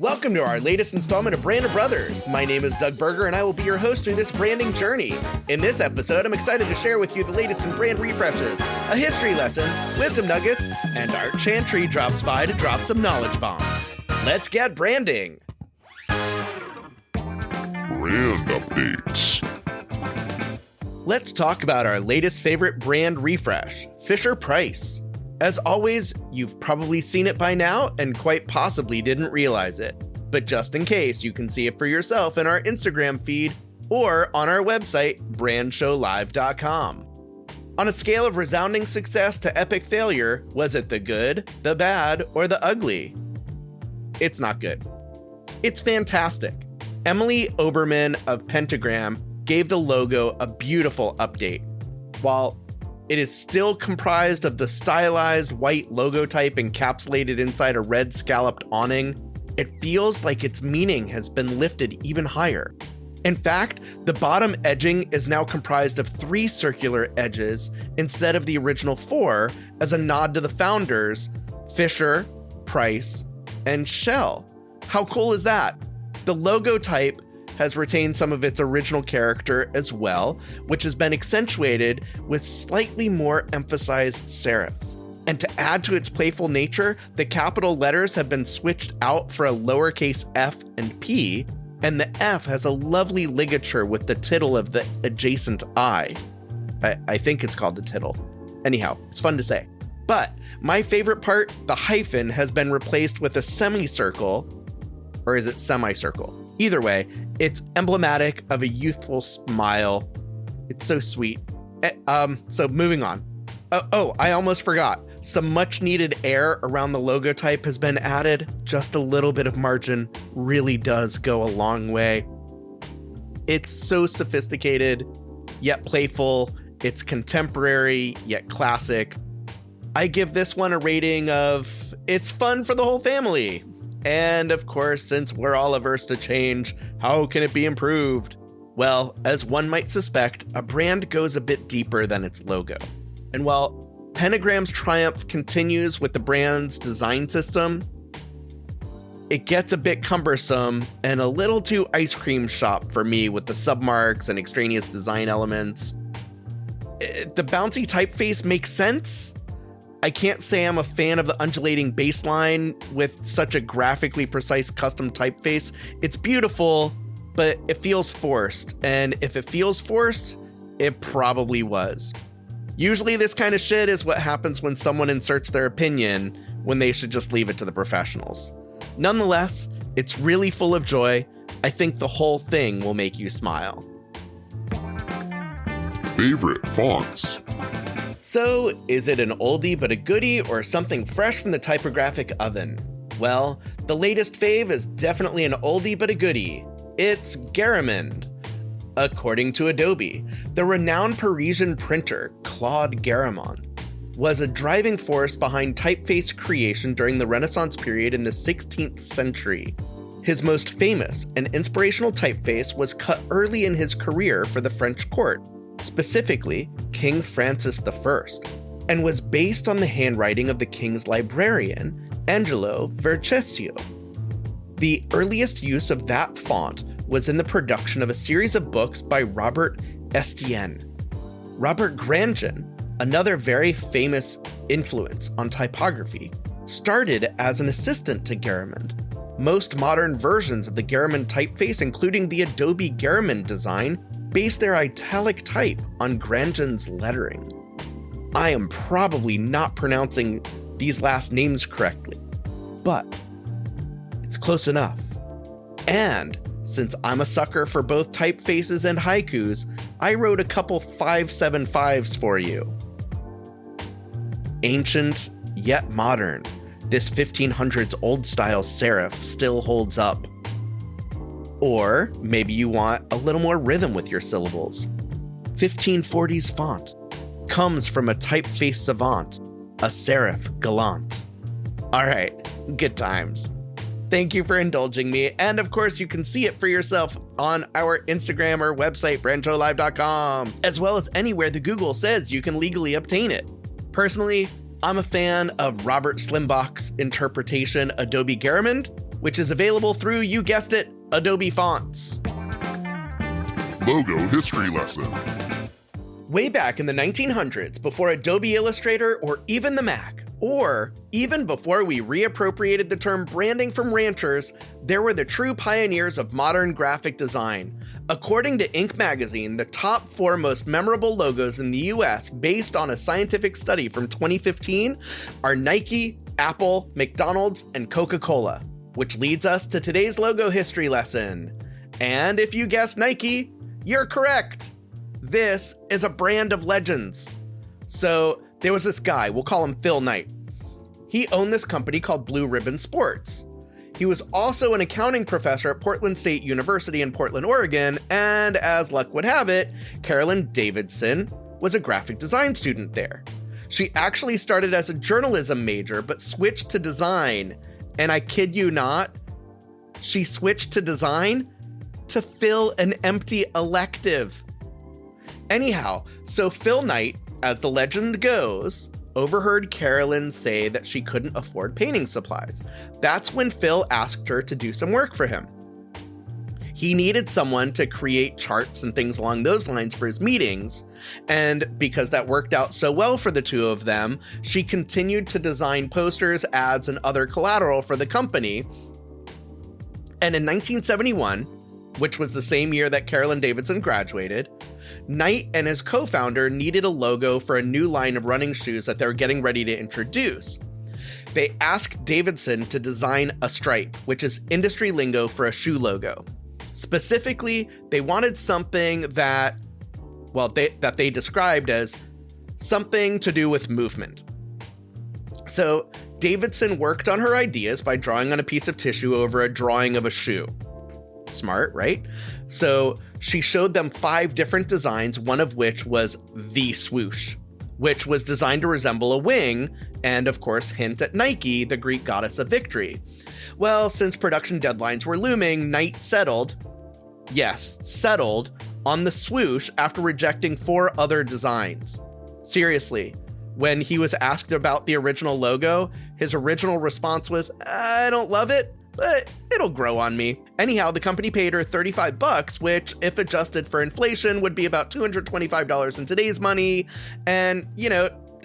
Welcome to our latest installment of Brand of Brothers. My name is Doug Berger, and I will be your host through this branding journey. In this episode, I'm excited to share with you the latest in brand refreshes, a history lesson, wisdom nuggets, and our Chantry drops by to drop some knowledge bombs. Let's get branding. Brand updates. Let's talk about our latest favorite brand refresh, Fisher-Price. As always, you've probably seen it by now and quite possibly didn't realize it. But just in case, you can see it for yourself in our Instagram feed or on our website, brandshowlive.com. On a scale of resounding success to epic failure, was it the good, the bad, or the ugly? It's not good. It's fantastic. Emily Oberman of Pentagram gave the logo a beautiful update. While it is still comprised of the stylized white logo type encapsulated inside a red scalloped awning, it feels like its meaning has been lifted even higher. In fact, the bottom edging is now comprised of 3 circular edges instead of the original 4 as a nod to the founders, Fisher, Price, and Shell. How cool is that? The logo type has retained some of its original character as well, which has been accentuated with slightly more emphasized serifs. And to add to its playful nature, the capital letters have been switched out for a lowercase f and p, and the F has a lovely ligature with the tittle of the adjacent I. I think it's called a tittle. Anyhow, it's fun to say. But my favorite part, the hyphen, has been replaced with a semicircle, or is it semicircle? Either way, it's emblematic of a youthful smile. It's so sweet. So moving on. I almost forgot. Some much needed air around the logo type has been added. Just a little bit of margin really does go a long way. It's so sophisticated, yet playful. It's contemporary, yet classic. I give this one a rating of, it's fun for the whole family. And of course, since we're all averse to change, how can it be improved? Well, as one might suspect, a brand goes a bit deeper than its logo. And while Pentagram's triumph continues with the brand's design system, it gets a bit cumbersome and a little too ice cream shop for me with the submarks and extraneous design elements. The bouncy typeface makes sense. I can't say I'm a fan of the undulating baseline with such a graphically precise custom typeface. It's beautiful, but it feels forced. And if it feels forced, it probably was. Usually this kind of shit is what happens when someone inserts their opinion when they should just leave it to the professionals. Nonetheless, it's really full of joy. I think the whole thing will make you smile. Favorite fonts. So, is it an oldie but a goodie or something fresh from the typographic oven? Well, the latest fave is definitely an oldie but a goodie. It's Garamond. According to Adobe, the renowned Parisian printer Claude Garamond was a driving force behind typeface creation during the Renaissance period in the 16th century. His most famous and inspirational typeface was cut early in his career for the French court, specifically King Francis I, and was based on the handwriting of the king's librarian, Angelo Vercesio. The earliest use of that font was in the production of a series of books by Robert Estienne. Robert Grandjean, another very famous influence on typography, started as an assistant to Garamond. Most modern versions of the Garamond typeface, including the Adobe Garamond design, base their italic type on Grandjean's lettering. I am probably not pronouncing these last names correctly, but it's close enough. And since I'm a sucker for both typefaces and haikus, I wrote a couple 575s for you. Ancient, yet modern, this 1500s old style serif still holds up. Or maybe you want a little more rhythm with your syllables. 1540s font comes from a typeface savant, a serif gallant. All right, good times. Thank you for indulging me. And of course, you can see it for yourself on our Instagram or website, brandshowlive.com, as well as anywhere the Google says you can legally obtain it. Personally, I'm a fan of Robert Slimbach's interpretation Adobe Garamond, which is available through, you guessed it, Adobe Fonts. Logo history lesson. Way back in the 1900s, before Adobe Illustrator or even the Mac, or even before we reappropriated the term branding from ranchers, there were the true pioneers of modern graphic design. According to Inc. magazine, the top 4 most memorable logos in the US, based on a scientific study from 2015, are Nike, Apple, McDonald's, and Coca-Cola, which leads us to today's logo history lesson. And if you guessed Nike, you're correct. This is a brand of legends. So there was this guy, we'll call him Phil Knight. He owned this company called Blue Ribbon Sports. He was also an accounting professor at Portland State University in Portland, Oregon, and as luck would have it, Carolyn Davidson was a graphic design student there. She actually started as a journalism major, but switched to design. And I kid you not, she switched to design to fill an empty elective. Anyhow, so Phil Knight, as the legend goes, overheard Carolyn say that she couldn't afford painting supplies. That's when Phil asked her to do some work for him. He needed someone to create charts and things along those lines for his meetings, and because that worked out so well for the two of them, she continued to design posters, ads, and other collateral for the company. And in 1971, which was the same year that Carolyn Davidson graduated, Knight and his co-founder needed a logo for a new line of running shoes that they were getting ready to introduce. They asked Davidson to design a stripe, which is industry lingo for a shoe logo. Specifically, they wanted something that they described as something to do with movement. So Davidson worked on her ideas by drawing on a piece of tissue over a drawing of a shoe. Smart, right? So she showed them 5 different designs, one of which was the swoosh, which was designed to resemble a wing and, of course, hint at Nike, the Greek goddess of victory. Well, since production deadlines were looming, Knight settled on the swoosh after rejecting 4 other designs. Seriously, when he was asked about the original logo, his original response was, "I don't love it, but it'll grow on me." Anyhow, the company paid her $35, which, if adjusted for inflation, would be about $225 in today's money. And,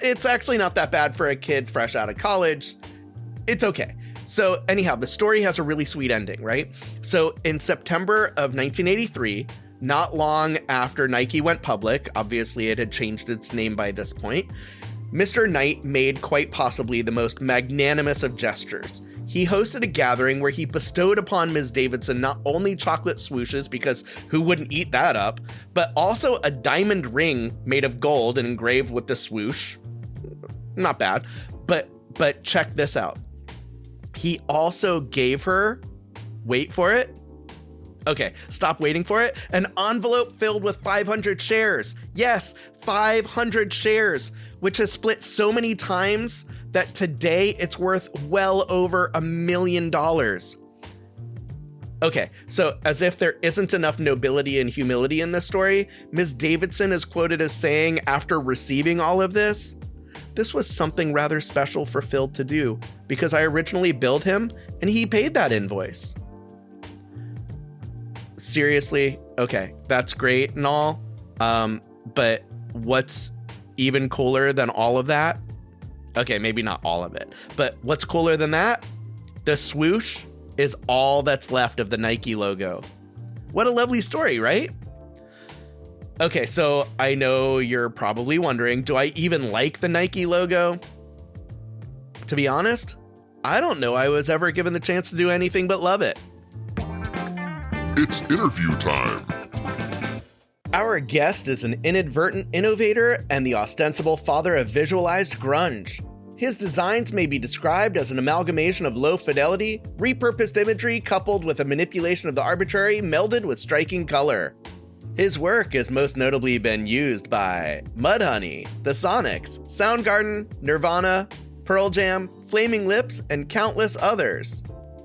it's actually not that bad for a kid fresh out of college. It's okay. So anyhow, the story has a really sweet ending, right? So in September of 1983, not long after Nike went public, obviously it had changed its name by this point, Mr. Knight made quite possibly the most magnanimous of gestures. He hosted a gathering where he bestowed upon Ms. Davidson not only chocolate swooshes, because who wouldn't eat that up, but also a diamond ring made of gold and engraved with the swoosh. Not bad, but check this out. He also gave her, wait for it. Okay, stop waiting for it. An envelope filled with 500 shares. Yes, 500 shares, which has split so many times that today it's worth well over $1 million. Okay, so as if there isn't enough nobility and humility in this story, Ms. Davidson is quoted as saying, after receiving all of this, "This was something rather special for Phil to do, because I originally billed him and he paid that invoice." Seriously, okay, that's great and all, but what's even cooler than all of that? Okay, maybe not all of it, but what's cooler than that? The swoosh is all that's left of the Nike logo. What a lovely story, right? Okay, so I know you're probably wondering, do I even like the Nike logo? To be honest, I don't know I was ever given the chance to do anything but love it. It's interview time. Our guest is an inadvertent innovator and the ostensible father of visualized grunge. His designs may be described as an amalgamation of low fidelity, repurposed imagery coupled with a manipulation of the arbitrary melded with striking color. His work has most notably been used by Mudhoney, The Sonics, Soundgarden, Nirvana, Pearl Jam, Flaming Lips, and countless others.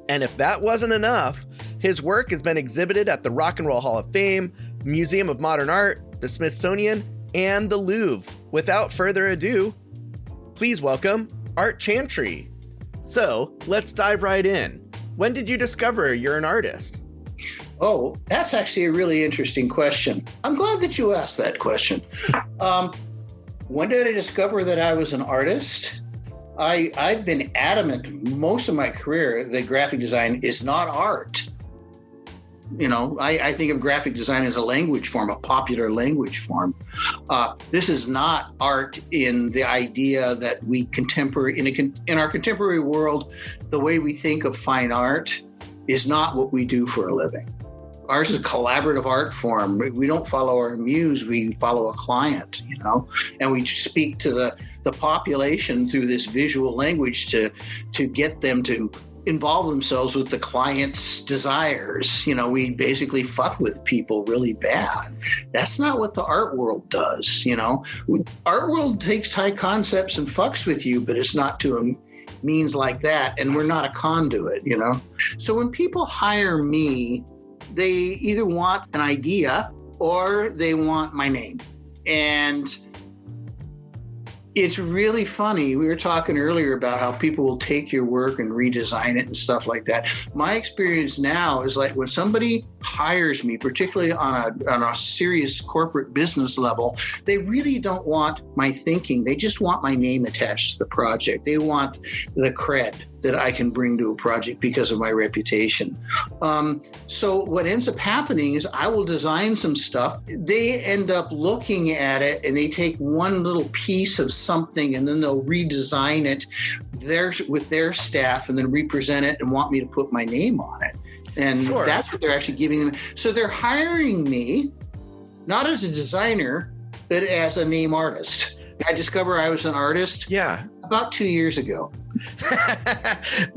And if that wasn't enough, his work has been exhibited at the Rock and Roll Hall of Fame, Museum of Modern Art, the Smithsonian, and the Louvre. Without further ado, please welcome Art Chantry. So let's dive right in. When did you discover you're an artist? Oh, that's actually a really interesting question. I'm glad that you asked that question. When did I discover that I was an artist? I've been adamant most of my career that graphic design is not art. You know, I think of graphic design as a language form, a popular language form. This is not art in the idea that we in our contemporary world, the way we think of fine art is not what we do for a living. Ours is a collaborative art form. We don't follow our muse, we follow a client, you know, and we speak to the population through this visual language to get them to involve themselves with the client's desires. You know, we basically fuck with people really bad. That's not what the art world does, you know. Art world takes high concepts and fucks with you, but it's not to a means like that, and we're not a conduit, you know. So when people hire me, they either want an idea or they want my name. And it's really funny. We were talking earlier about how people will take your work and redesign it and stuff like that. My experience now is like when somebody hires me, particularly on a serious corporate business level, they really don't want my thinking. They just want my name attached to the project. They want the cred that I can bring to a project because of my reputation. So what ends up happening is I will design some stuff. They end up looking at it and they take one little piece of something and then they'll redesign it with their staff and then represent it and want me to put my name on it. And Sure. That's what they're actually giving them. So they're hiring me, not as a designer, but as a name artist. I discovered I was an artist about 2 years ago.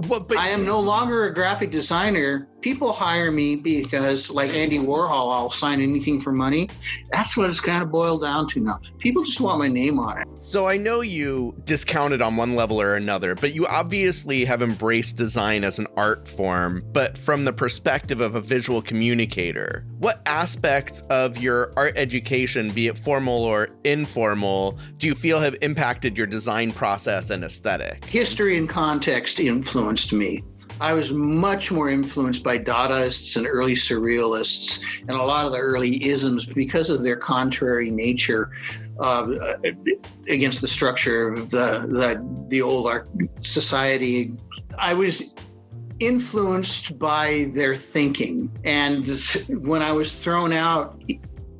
But I am no longer a graphic designer. People hire me because, like Andy Warhol, I'll sign anything for money. That's what it's kind of boiled down to now. People just want my name on it. So I know you discount it on one level or another, but you obviously have embraced design as an art form, but from the perspective of a visual communicator. What aspects of your art education, be it formal or informal, do you feel have impacted your design process and aesthetic? History and context influenced me. I was much more influenced by Dadaists and early Surrealists and a lot of the early isms because of their contrary nature against the structure of the old art society. I was influenced by their thinking. And when I was thrown out,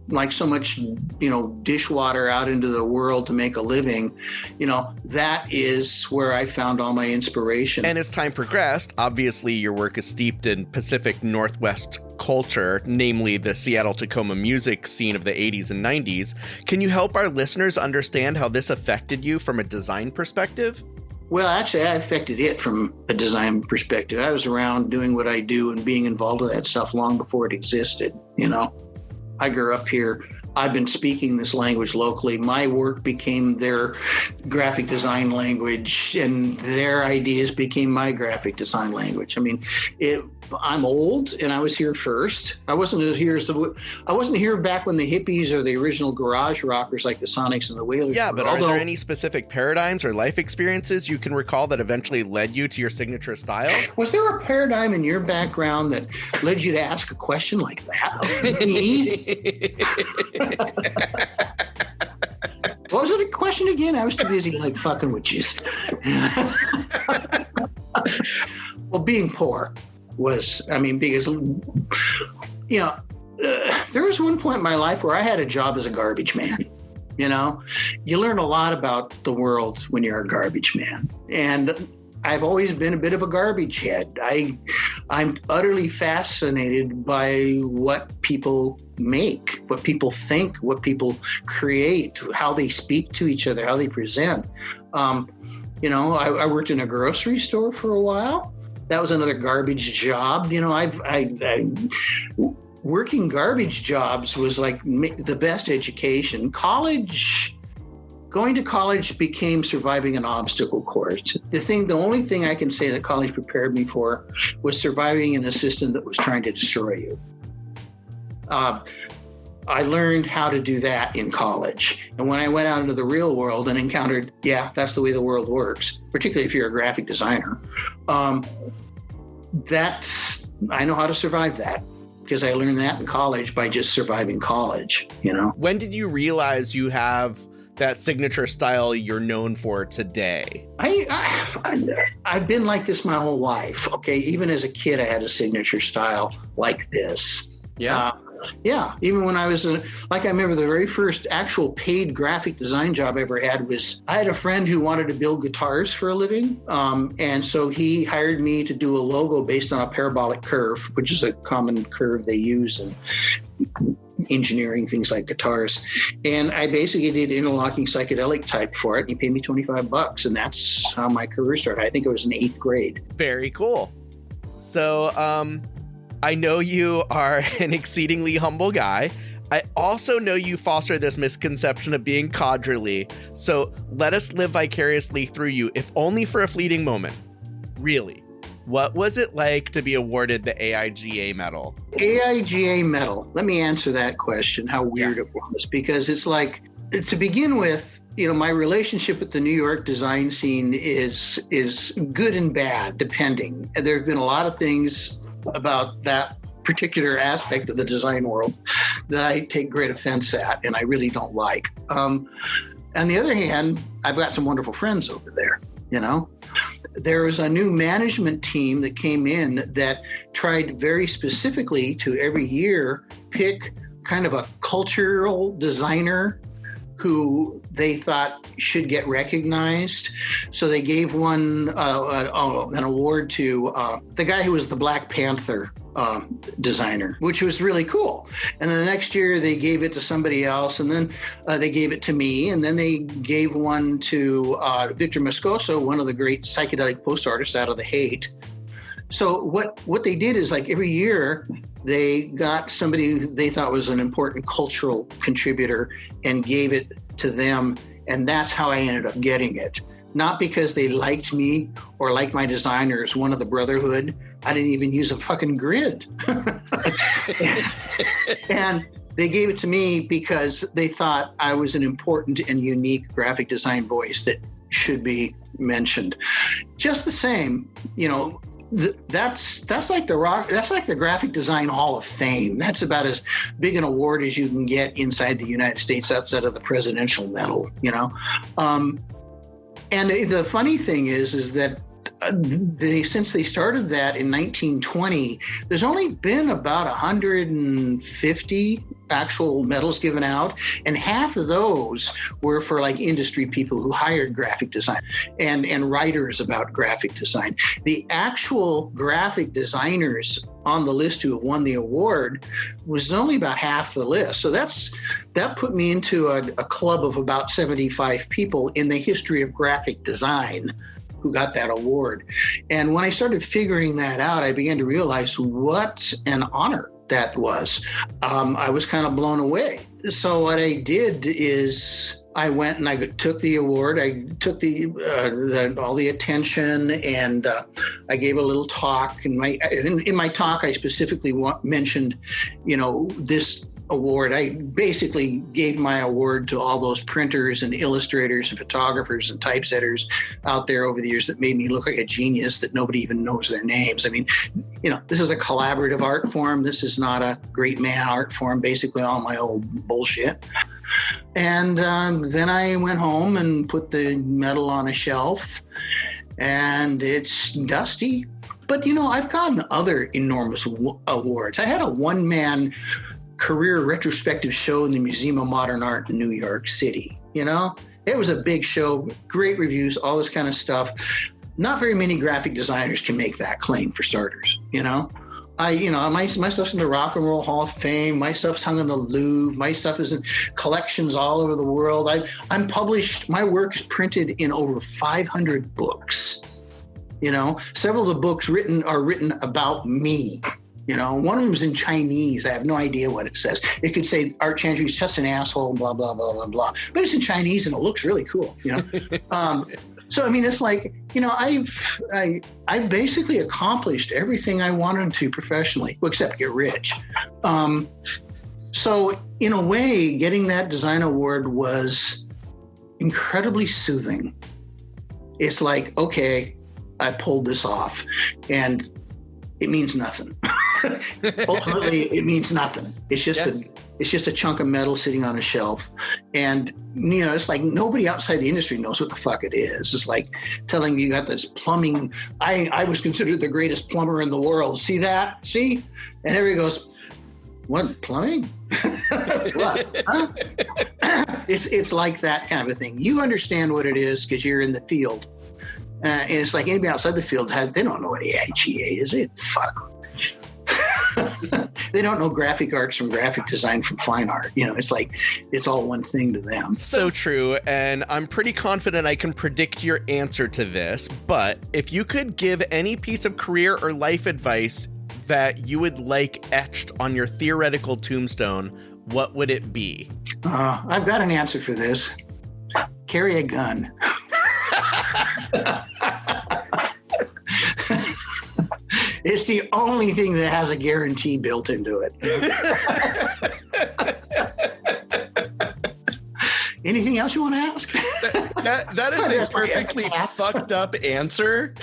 like so much, you know, dishwater out into the world to make a living, you know, that is where I found all my inspiration. And as time progressed, obviously your work is steeped in Pacific Northwest culture, namely the Seattle-Tacoma music scene of the 80s and 90s. Can you help our listeners understand how this affected you from a design perspective? Well, actually, I affected it from a design perspective. I was around doing what I do and being involved with that stuff long before it existed, you know. I grew up here. I've been speaking this language locally. My work became their graphic design language, and their ideas became my graphic design language. I mean, I'm old, and I was here first. I wasn't here back when the hippies or the original garage rockers like the Sonics and the Wailers. Yeah, but are there any specific paradigms or life experiences you can recall that eventually led you to your signature style? Was there a paradigm in your background that led you to ask a question like that of me? What was the question again? I was too busy like fucking with you. Well, being poor was, I mean, because, you know, there was one point in my life where I had a job as a garbage man. You know, you learn a lot about the world when you're a garbage man. And I've always been a bit of a garbage head. I'm utterly fascinated by what people make, what people think, what people create, how they speak to each other, how they present. You know, I worked in a grocery store for a while. That was another garbage job. You know, working garbage jobs was like the best education. Going to college became surviving an obstacle course. The only thing I can say that college prepared me for was surviving an assistant that was trying to destroy you. I learned how to do that in college. And when I went out into the real world and encountered, that's the way the world works, particularly if you're a graphic designer, I know how to survive that, because I learned that in college by just surviving college, When did you realize you have that signature style you're known for today? I've been like this my whole life. Okay. Even as a kid, I had a signature style like this. Yeah. Yeah. Even when I was I remember the very first actual paid graphic design job I ever had was, I had a friend who wanted to build guitars for a living. And so he hired me to do a logo based on a parabolic curve, which is a common curve they use in engineering things like guitars. And I basically did interlocking psychedelic type for it. He paid me $25, and that's how my career started. I think it was in 8th grade. Very cool. So, I know you are an exceedingly humble guy. I also know you foster this misconception of being codgerly. So let us live vicariously through you, if only for a fleeting moment. Really, what was it like to be awarded the AIGA medal? AIGA medal. Let me answer that question, how weird it was, because it's like, to begin with, my relationship with the New York design scene is good and bad, depending. And there have been a lot of things about that particular aspect of the design world that I take great offense at and I really don't like. On the other hand, I've got some wonderful friends over there, There was a new management team that came in that tried very specifically to every year pick kind of a cultural designer who they thought should get recognized. So they gave an award to the guy who was the Black Panther designer, which was really cool. And then the next year they gave it to somebody else, and then they gave it to me, and then they gave one to Victor Moscoso, one of the great psychedelic post artists out of the Haight. So what they did is, like, every year they got somebody who they thought was an important cultural contributor and gave it to them. And that's how I ended up getting it. Not because they liked me or liked my designers, one of the brotherhood. I didn't even use a fucking grid. And they gave it to me because they thought I was an important and unique graphic design voice that should be mentioned. Just the same, that's like the Graphic Design Hall of Fame. That's about as big an award as you can get inside the United States outside of the presidential medal, And the funny thing is that since they started that in 1920, there's only been about 150 actual medals given out, and half of those were for like industry people who hired graphic design and writers about graphic design. The actual graphic designers on the list who have won the award was only about half the list. So that put me into a club of about 75 people in the history of graphic design who got that award. And when I started figuring that out, I began to realize what an honor that was. I was kind of blown away. So what I did is I went and I took the award. I took all the attention, and I gave a little talk. And in my talk, I specifically mentioned, this award. I basically gave my award to all those printers and illustrators and photographers and typesetters out there over the years that made me look like a genius that nobody even knows their names. I mean, this is a collaborative art form. This is not a great man art form, basically all my old bullshit. And then I went home and put the medal on a shelf, and it's dusty. But, I've gotten other enormous awards. I had a one-man career retrospective show in the Museum of Modern Art in New York City. It was a big show, great reviews, all this kind of stuff. Not very many graphic designers can make that claim, for starters. My stuff's in the Rock and Roll Hall of Fame. My stuff's hung in the Louvre. My stuff is in collections all over the world. I'm published. My work is printed in over 500 books. Several of the books are written about me. One of them is in Chinese. I have no idea what it says. It could say Art Chantry is just an asshole, blah, blah, blah, blah, blah. But it's in Chinese and it looks really cool, So, it's like, I've basically accomplished everything I wanted to professionally, except get rich. So in a way, getting that design award was incredibly soothing. It's like, okay, I pulled this off. And it means nothing. Ultimately, it means nothing. It's just a chunk of metal sitting on a shelf. And, it's like nobody outside the industry knows what the fuck it is. It's like telling me you got this plumbing. I was considered the greatest plumber in the world. See that? See? And everybody goes, what, plumbing? What? Huh? It's like that kind of a thing. You understand what it is because you're in the field. And it's like anybody outside the field, they don't know what AIGA is. Fuck. They don't know graphic arts from graphic design from fine art. It's like it's all one thing to them. So true. And I'm pretty confident I can predict your answer to this. But if you could give any piece of career or life advice that you would like etched on your theoretical tombstone, what would it be? I've got an answer for this. Carry a gun. It's the only thing that has a guarantee built into it. Anything else you want to ask? That is a perfectly fucked up answer.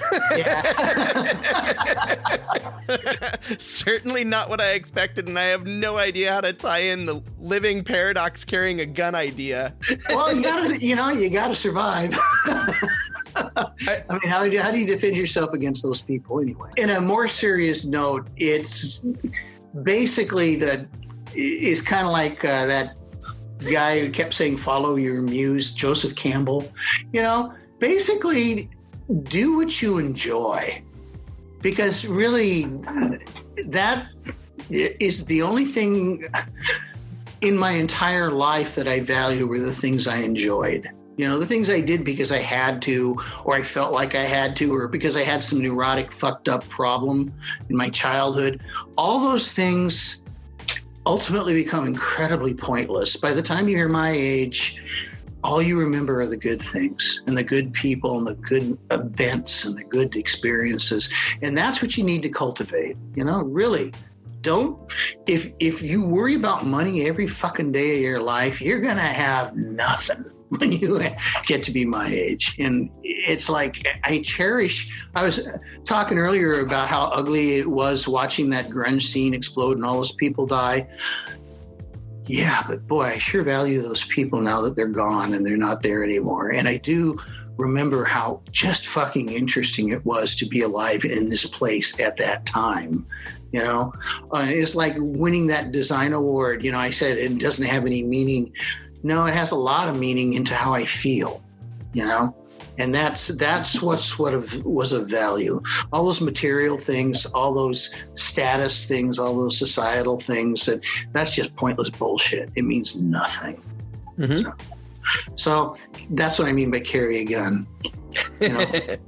Certainly not what I expected, and I have no idea how to tie in the living paradox carrying a gun idea. Well, you gotta survive. I mean, how do you defend yourself against those people anyway? In a more serious note, it's basically it's kind of like that guy who kept saying, follow your muse, Joseph Campbell. Basically do what you enjoy, because really that is the only thing in my entire life that I value were the things I enjoyed. The things I did because I had to, or I felt like I had to, or because I had some neurotic, fucked up problem in my childhood. All those things ultimately become incredibly pointless. By the time you're my age, all you remember are the good things and the good people and the good events and the good experiences. And that's what you need to cultivate. Really. If you worry about money every fucking day of your life, you're going to have nothing when you get to be my age. And it's like, I was talking earlier about how ugly it was watching that grunge scene explode and all those people die. Yeah, but boy, I sure value those people now that they're gone and they're not there anymore. And I do remember how just fucking interesting it was to be alive in this place at that time. It's like winning that design award. I said it doesn't have any meaning. No, it has a lot of meaning into how I feel, and that's what was of value. All those material things, all those status things, all those societal things, that's just pointless bullshit. It means nothing. Mm-hmm. So that's what I mean by carry a gun.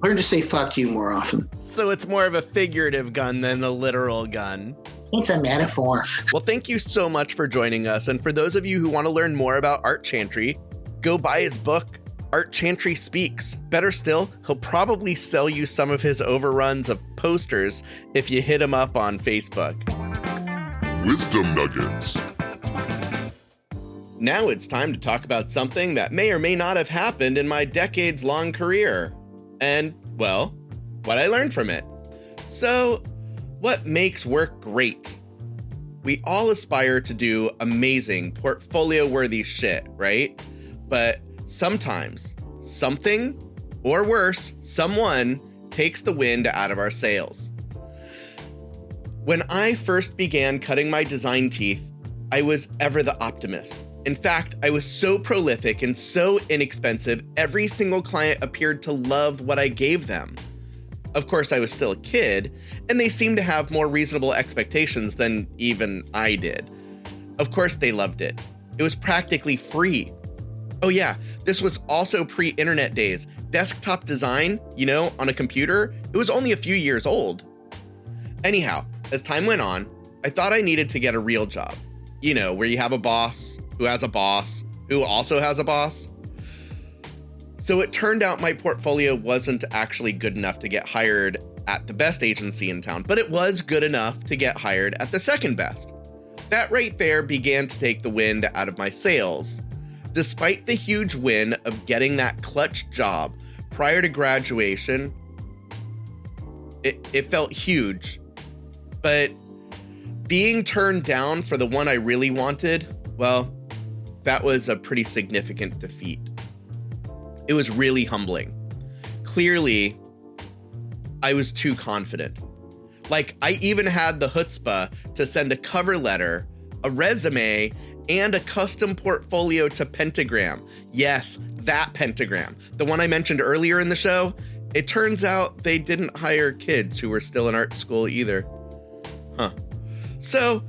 Learn to say fuck you more often. So it's more of a figurative gun than a literal gun. It's a metaphor. Well, thank you so much for joining us. And for those of you who want to learn more about Art Chantry, go buy his book, Art Chantry Speaks. Better still, he'll probably sell you some of his overruns of posters if you hit him up on Facebook. Wisdom Nuggets. Now it's time to talk about something that may or may not have happened in my decades-long career. And, well, what I learned from it. So, what makes work great? We all aspire to do amazing, portfolio-worthy shit, right? But sometimes, something, or worse, someone takes the wind out of our sails. When I first began cutting my design teeth, I was ever the optimist. In fact, I was so prolific and so inexpensive, every single client appeared to love what I gave them. Of course, I was still a kid, and they seemed to have more reasonable expectations than even I did. Of course, they loved it. It was practically free. Oh yeah, this was also pre-internet days. Desktop design, on a computer, it was only a few years old. Anyhow, as time went on, I thought I needed to get a real job. Where you have a boss who has a boss who also has a boss. So it turned out my portfolio wasn't actually good enough to get hired at the best agency in town, but it was good enough to get hired at the second best. That right there began to take the wind out of my sails. Despite the huge win of getting that clutch job prior to graduation, it felt huge, But being turned down for the one I really wanted, well, that was a pretty significant defeat. It was really humbling. Clearly, I was too confident. Like, I even had the chutzpah to send a cover letter, a resume, and a custom portfolio to Pentagram. Yes, that Pentagram. The one I mentioned earlier in the show. It turns out they didn't hire kids who were still in art school either. Huh. So,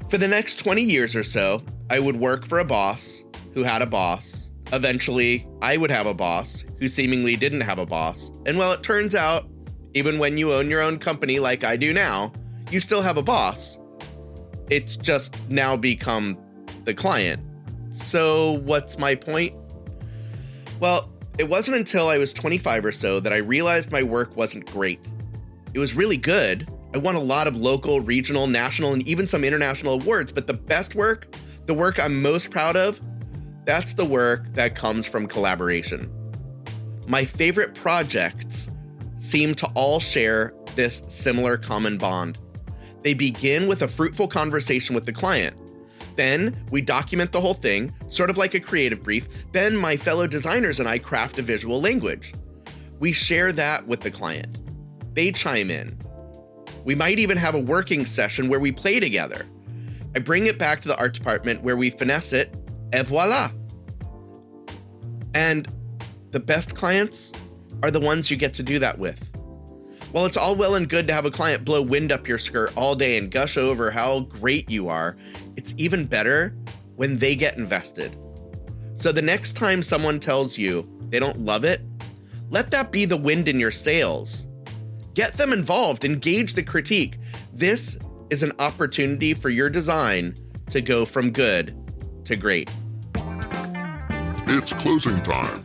for the next 20 years or so, I would work for a boss who had a boss. Eventually, I would have a boss who seemingly didn't have a boss. And well, it turns out, even when you own your own company like I do now, you still have a boss. It's just now become the client. So what's my point? Well, it wasn't until I was 25 or so that I realized my work wasn't great. It was really good. I won a lot of local, regional, national, and even some international awards, but the best work, the work I'm most proud of, that's the work that comes from collaboration. My favorite projects seem to all share this similar common bond. They begin with a fruitful conversation with the client. Then we document the whole thing, sort of like a creative brief. Then my fellow designers and I craft a visual language. We share that with the client. They chime in. We might even have a working session where we play together. I bring it back to the art department where we finesse it, et voila. And the best clients are the ones you get to do that with. While it's all well and good to have a client blow wind up your skirt all day and gush over how great you are, it's even better when they get invested. So the next time someone tells you they don't love it, let that be the wind in your sails. Get them involved, engage the critique. This is an opportunity for your design to go from good to great. It's closing time.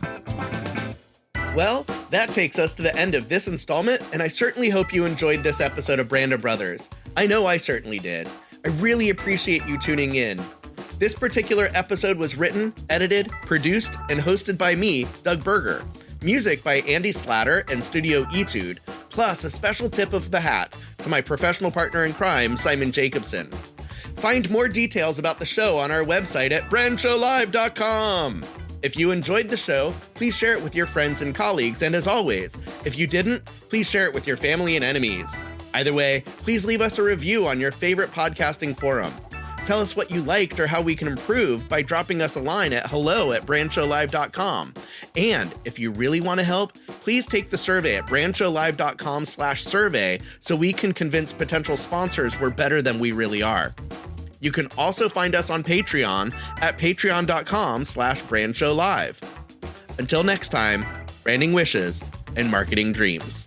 Well, that takes us to the end of this installment, and I certainly hope you enjoyed this episode of Brand of Brothers. I know I certainly did. I really appreciate you tuning in. This particular episode was written, edited, produced, and hosted by me, Doug Berger. Music by Andy Slatter and Studio Etude, plus a special tip of the hat to my professional partner in crime, Simon Jacobson. Find more details about the show on our website at brandshowlive.com. If you enjoyed the show, please share it with your friends and colleagues, and as always, if you didn't, please share it with your family and enemies. Either way, please leave us a review on your favorite podcasting forum. Tell us what you liked or how we can improve by dropping us a line at hello@brandshowlive.com. And if you really want to help, please take the survey at brandshowlive.com/survey so we can convince potential sponsors we're better than we really are. You can also find us on Patreon at patreon.com/brandshowlive. Until next time, branding wishes and marketing dreams.